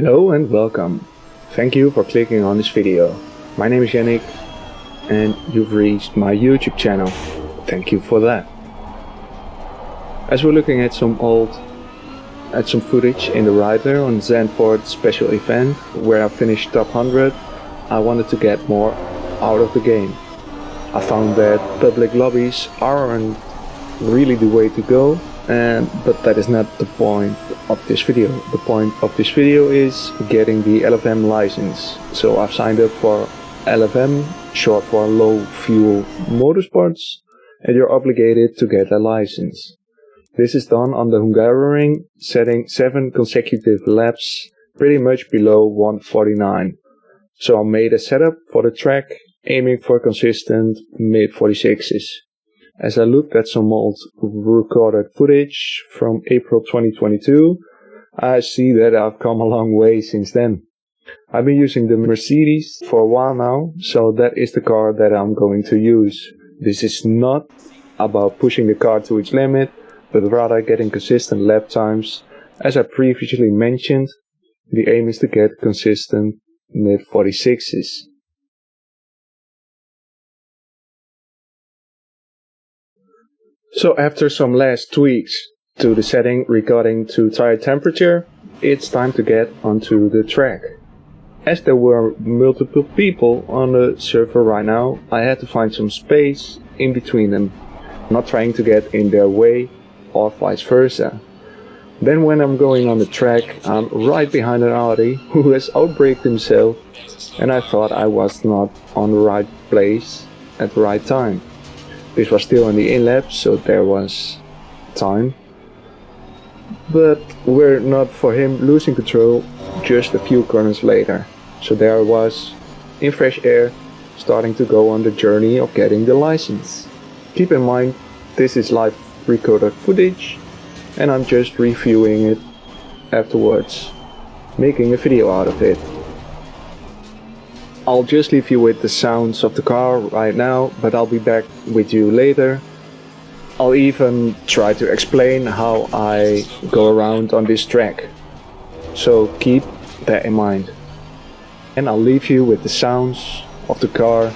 Hello and welcome. Thank you for clicking on this video. My name is Yannick and you've reached my YouTube channel. Thank you for that. As we're looking at some footage in the right there on Zandvoort special event where I finished top 100, I wanted to get more out of the game. I found that public lobbies aren't really the way to go, but that is not the point of this video. The point of this video is getting the LFM license. So I've signed up for LFM, short for Low Fuel Motorsports, and you're obligated to get a license. This is done on the Hungaroring, setting 7 consecutive laps pretty much below 149. So I made a setup for the track, aiming for consistent mid-46s. As I looked at some old recorded footage from April 2022, I see that I've come a long way since then. I've been using the Mercedes for a while now, so that is the car that I'm going to use. This is not about pushing the car to its limit, but rather getting consistent lap times. As I previously mentioned, the aim is to get consistent mid-46s. So after some last tweaks to the setting regarding to tire temperature, it's time to get onto the track. As there were multiple people on the server right now, I had to find some space in between them, not trying to get in their way or vice versa. Then when I'm going on the track, I'm right behind an Audi who has outbraked himself, and I thought I was not on the right place at the right time. This was still in the in-lap, so there was time. But were not for him losing control just a few corners later. So there I was, in fresh air, starting to go on the journey of getting the license. Keep in mind, this is live recorded footage, and I'm just reviewing it afterwards, making a video out of it. I'll just leave you with the sounds of the car right now, but I'll be back with you later. I'll even try to explain how I go around on this track. So keep that in mind. And I'll leave you with the sounds of the car.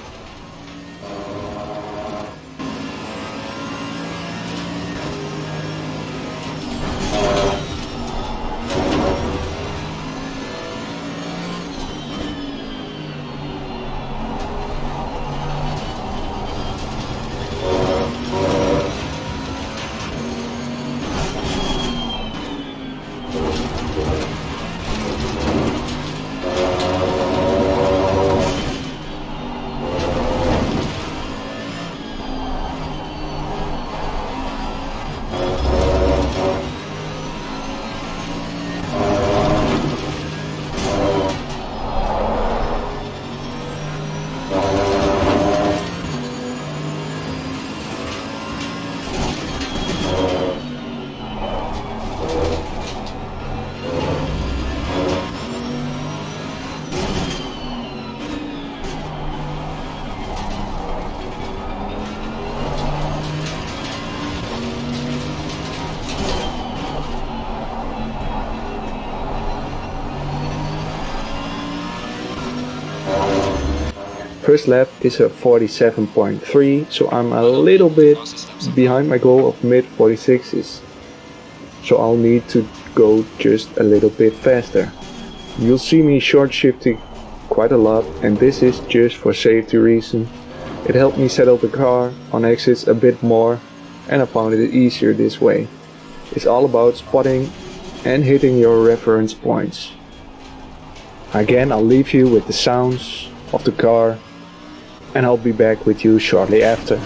First lap is a 47.3, so I'm a little bit behind my goal of mid-46s. So I'll need to go just a little bit faster. You'll see me short shifting quite a lot, and this is just for safety reason. It helped me settle the car on exits a bit more, and I found it easier this way. It's all about spotting and hitting your reference points. Again, I'll leave you with the sounds of the car, and I'll be back with you shortly after.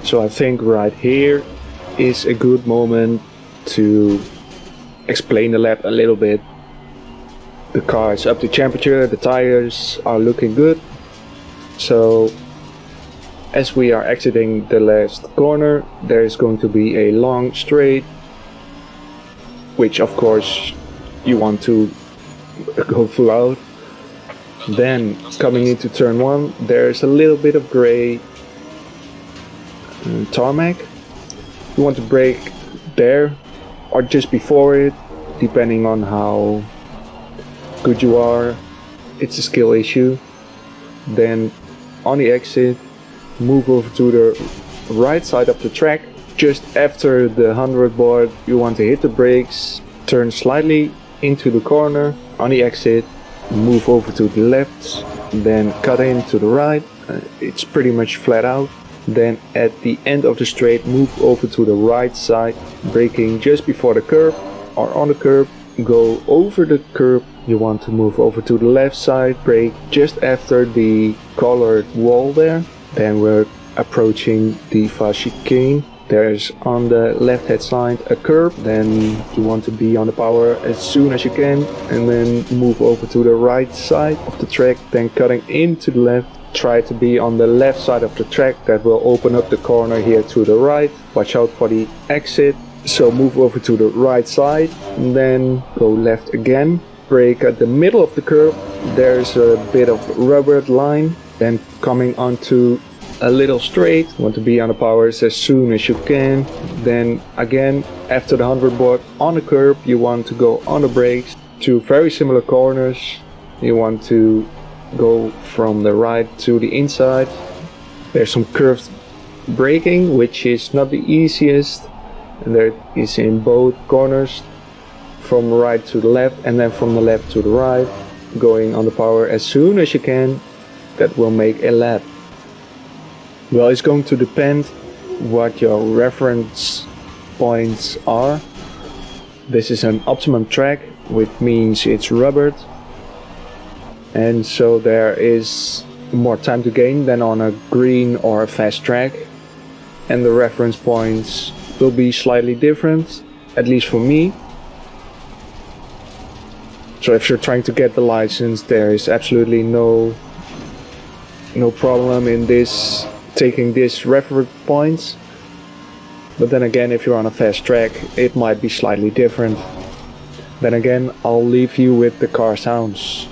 So I think right here is a good moment to explain the lap a little bit. The car is up to temperature, the tires are looking good. So as we are exiting the last corner, there is going to be a long straight, which of course you want to go full out. Then coming into turn 1, there's a little bit of gray tarmac. You want to brake there or just before it, depending on how good you are. It's a skill issue. Then on the exit, move over to the right side of the track. Just after the 100 board, you want to hit the brakes, turn slightly into the corner. On the exit, move over to the left, then cut in to the right. It's pretty much flat out. Then at the end of the straight, move over to the right side, braking just before the curb or on the curb. Go over the curb, you want to move over to the left side, brake just after the colored wall there. Then we're approaching the fast chicane. There's on the left hand side a curb, then you want to be on the power as soon as you can, and then move over to the right side of the track, then cutting into the left. Try to be on the left side of the track, that will open up the corner here to the right. Watch out for the exit. So move over to the right side, and then go left again. Brake at the middle of the curb. There's a bit of rubber line. Then coming onto a little straight, want to be on the powers as soon as you can. Then again, after the 100 board on the curb, you want to go on the brakes. Two very similar corners. You want to go from the right to the inside. There's some curved braking, which is not the easiest. And there is in both corners, from right to the left and then from the left to the right, going on the power as soon as you can. That will make a lap. Well, it's going to depend what your reference points are. This is an optimum track, which means it's rubbered, and so there is more time to gain than on a green or a fast track, and the reference points will be slightly different, at least for me. So if you're trying to get the license, there is absolutely no problem in this, taking this reference points. But then again, if you're on a fast track, it might be slightly different. Then again, I'll leave you with the car sounds.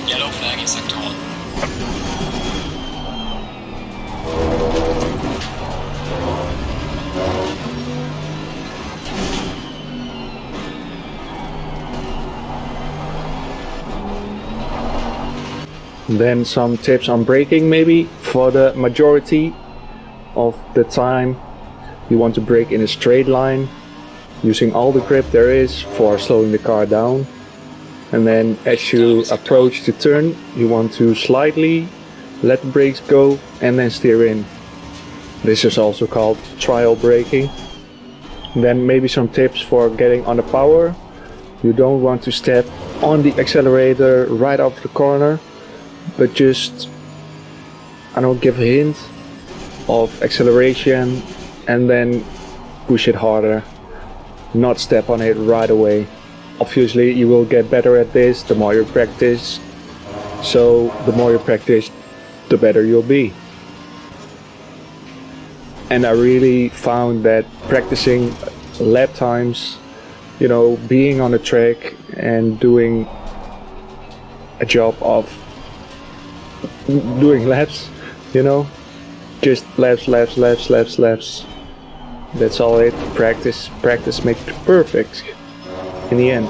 Yellow flag in sector 1. Then some tips on braking maybe. For the majority of the time, you want to brake in a straight line, using all the grip there is for slowing the car down. And then as you approach the turn, you want to slightly let the brakes go and then steer in. This is also called trial braking. Then maybe some tips for getting on the power. You don't want to step on the accelerator right off the corner, but just, I don't give a hint of acceleration and then push it harder. Not step on it right away. Obviously you will get better at this the more you practice. So the more you practice, the better you'll be. And I really found that practicing lap times, you know, being on the track and doing a job of doing laps, you know, just laps. That's all it. Practice makes perfect in the end.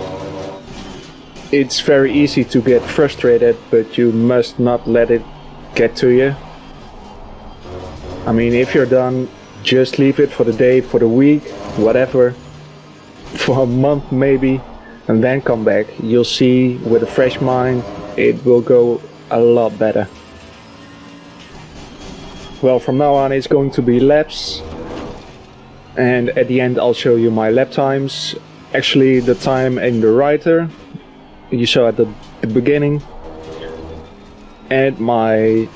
It's very easy to get frustrated, but you must not let it get to you. I mean, if you're done, just leave it for the day, for the week, whatever, for a month maybe, and then come back. You'll see with a fresh mind, it will go a lot better. Well, from now on it's going to be laps, and at the end I'll show you my lap times. Actually, the time in the writer you saw at the beginning, and my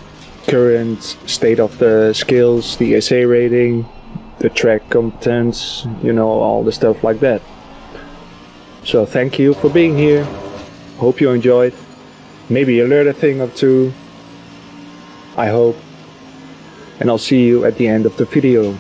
current state of the skills, the essay rating, the track contents, you know, all the stuff like that. So thank you for being here. Hope you enjoyed. Maybe you learned a thing or two. I hope. And I'll see you at the end of the video.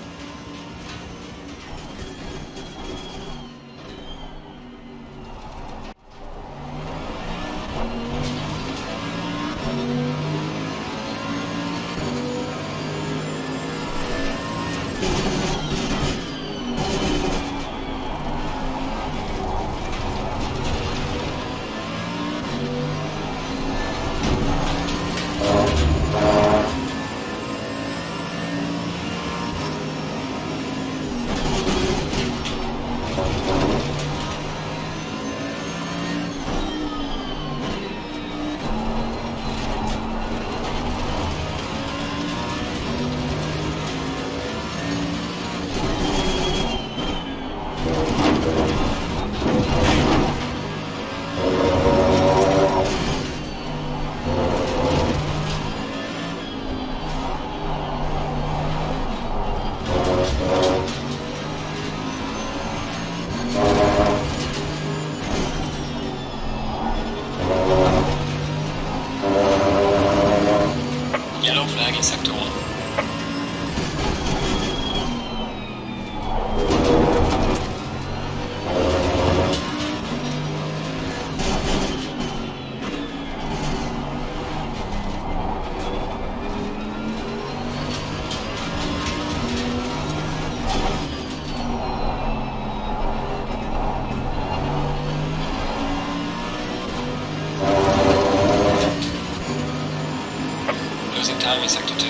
Yellow flag in sector 1. Losing time in sector 2.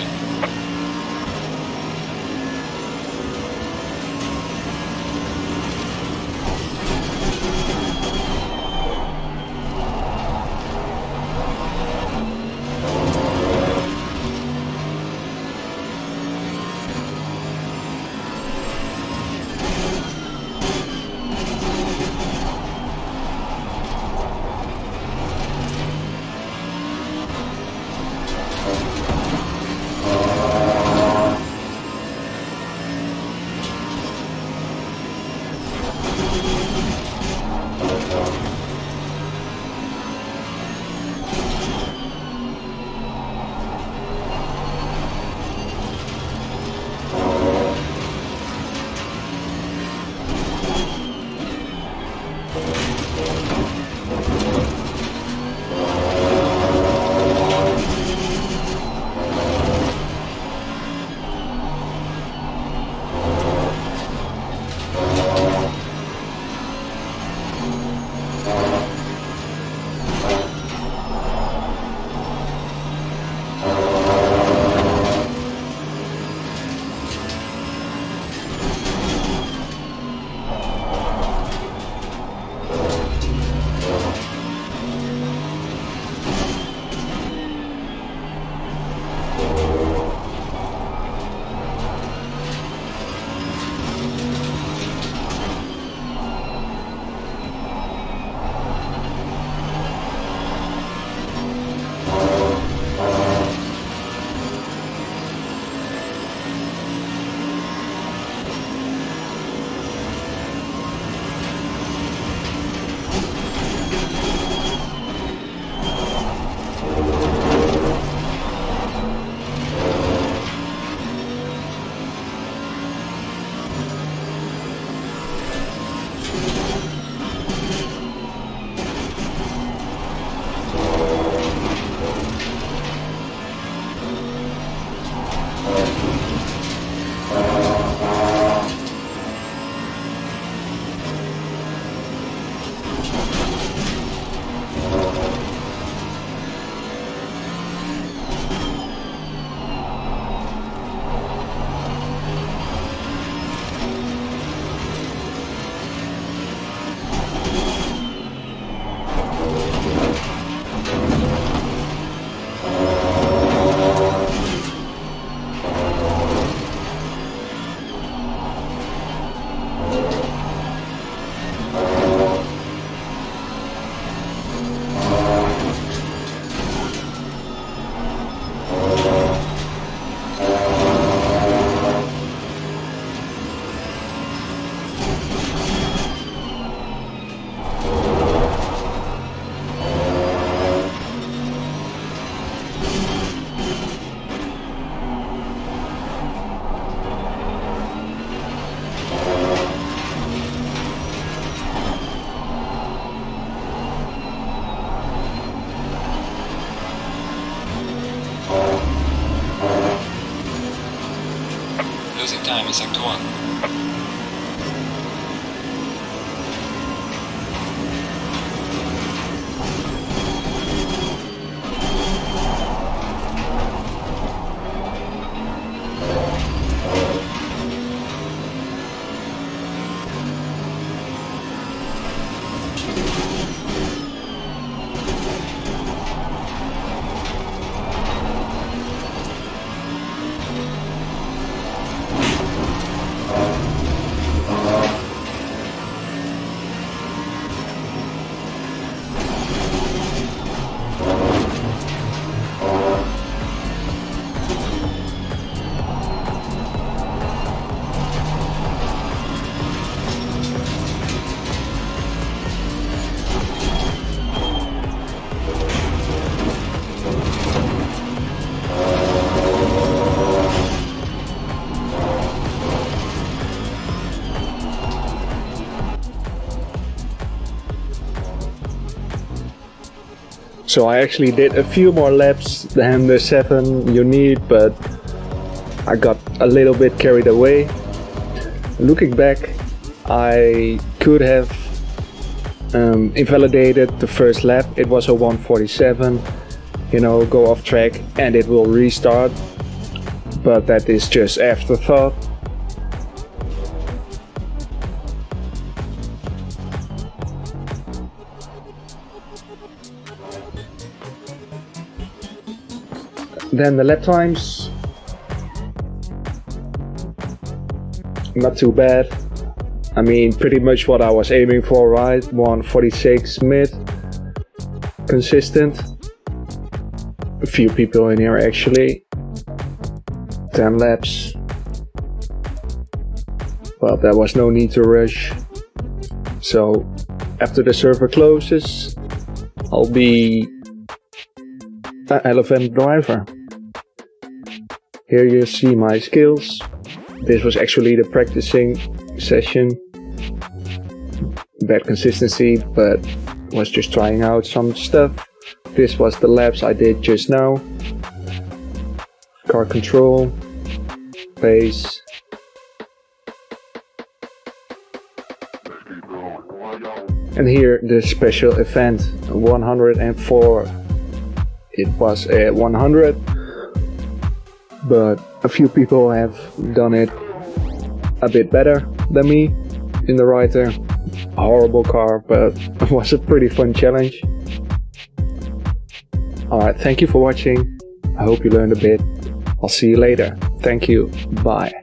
Closing time in Sector 1. So I actually did a few more laps than the 7 you need, but I got a little bit carried away. Looking back, I could have invalidated the first lap. It was a 1:47, you know, go off track and it will restart, but that is just afterthought. Then the lap times, not too bad. I mean, pretty much what I was aiming for, right? 1:46 mid, consistent. A few people in here actually. 10 laps. Well, there was no need to rush. So after the server closes, I'll be an LFM driver. Here you see my skills. This was actually the practicing session. Bad consistency, but was just trying out some stuff. This was the laps I did just now. Car control, pace. And here the special event, 104. It was a 100. But a few people have done it a bit better than me in the writer. A horrible car, but it was a pretty fun challenge. Alright, thank you for watching. I hope you learned a bit. I'll see you later. Thank you. Bye.